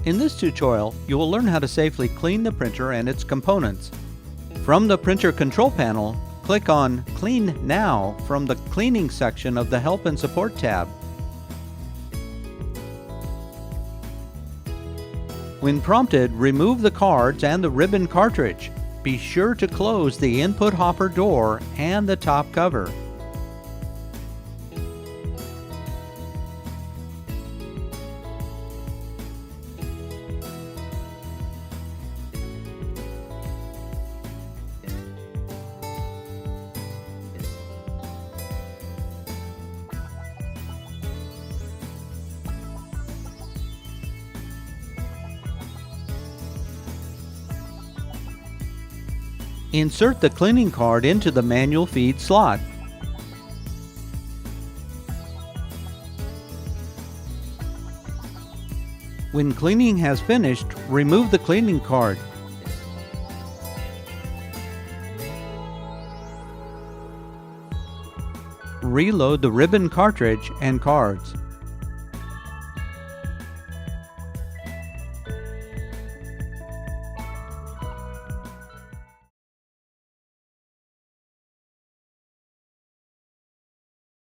In this tutorial, you will learn how to safely clean the printer and its components. From the printer control panel, click on Clean Now from the Cleaning section of the Help and Support tab. When prompted, remove the cards and the ribbon cartridge. Be sure to close the input hopper door and the top cover. Insert the cleaning card into the manual feed slot. When cleaning has finished, remove the cleaning card. Reload the ribbon cartridge and cards.